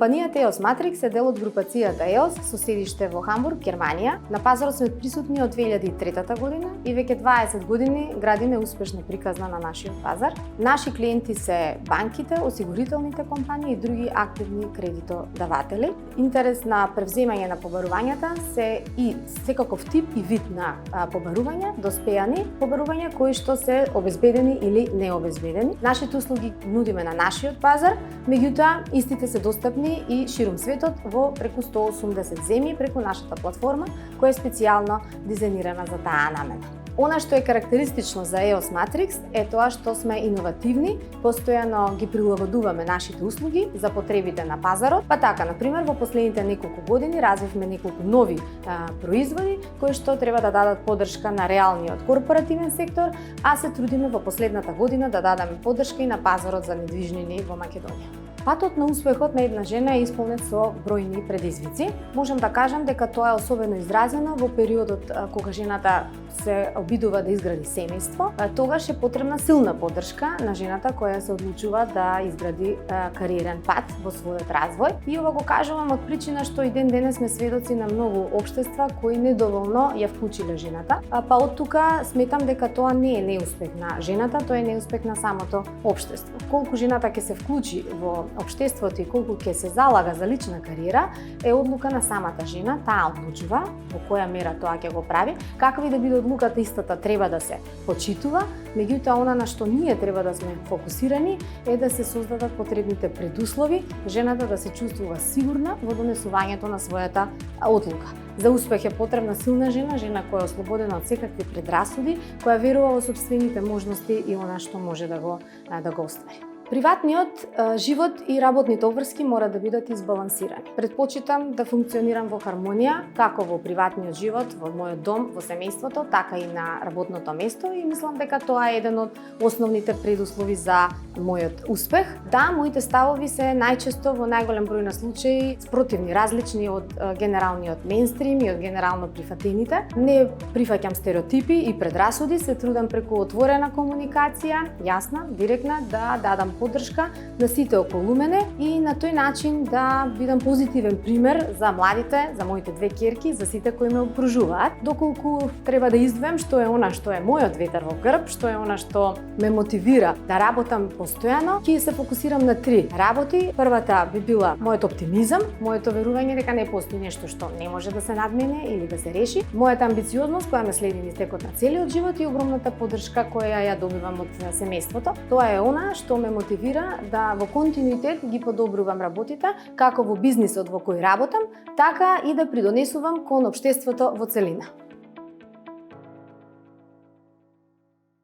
Компанијата EOS Matrix е дел од групацијата EOS со седиште во Хамбург, Германија. На пазарот сме присутни од 2003 година и веќе 20 години градиме успешна приказна на нашиот пазар. Наши клиенти се банките, осигурителните компании и други активни кредитодаватели. Интерес на превземање на побарувањата се и секаков тип и вид на побарувања, доспејани побарувања кои што се обезбедени или необезбедени. Нашите услуги нудиме на нашиот пазар, меѓутоа истите се достапни и ширум светот во преку 180 земји преку нашата платформа која е специјално дизајнирана за таа намена. Она што е карактеристично за EOS Matrix е тоа што сме иновативни, постојано ги прилагодуваме нашите услуги за потребите на пазарот, па така, например, во последните неколку години развивме неколку нови производи кои што треба да дадат поддршка на реалниот корпоративен сектор, а се трудиме во последната година да дадеме поддршка и на пазарот за недвижнини во Македонија. Патот на успехот на една жена е исполнет со бројни предизвици. Можам да кажам дека тоа е особено изразено во периодот кога жената се обидува да изгради семејство. Тогаш е потребна силна поддршка на жената која се одлучува да изгради кариерен пат во својот развој. И ова го кажувам од причина што и ден денес сме сведоци на многу општества кои недоволно ја вклучиле жената. Па од тука сметам дека тоа не е неуспех на жената, тоа е неуспех на самото општество. Колку жената ќе се вклучи во општеството и колку ќе се залага за лична кариера е одлука на самата жена, таа одлучува во која мера тоа ќе го прави. Каква и да биде одлуката, истата треба да се почитува, меѓутоа она на што ние треба да сме фокусирани е да се создадат потребните предуслови, жената да се чувствува сигурна во донесувањето на својата одлука. За успех е потребна силна жена, жена која е ослободена од секакви предрасуди, која верува во сопствените можности и она што може да го оствари. Приватниот живот и работните обврски мора да бидат избалансирани. Предпочитам да функционирам во хармонија, како во приватниот живот, во мојот дом, во семејството, така и на работното место и мислам дека тоа е еден од основните предуслови за мојот успех. Да, моите ставови се најчесто во најголем број на случаи спротивни, различни од генералниот мејнстрим и од генерално прифатените. Не прифаќам стереотипи и предрасуди, се трудам преку отворена комуникација, јасна, директна, да дадам поддршка на сите околу мене и на тој начин да бидам позитивен пример за младите, за моите две ќерки, за сите кои ме окружуваат. Доколку треба да издвојам што е она што е мојот ветер во грб, што е она што ме мотивира да работам постојано, ќе се фокусирам на 3 работи. Првата би била мојот оптимизам, моето верување дека не постои нешто што не може да се надмине или да се реши, мојата амбициозност која ме следи низ текот на целиот живот и огромната поддршка која ја добивам од семејството. Тоа е она што ме мотивира да во континуитет ги подобрувам работите, како во бизнисот во кој работам, така и да придонесувам кон општеството во целина.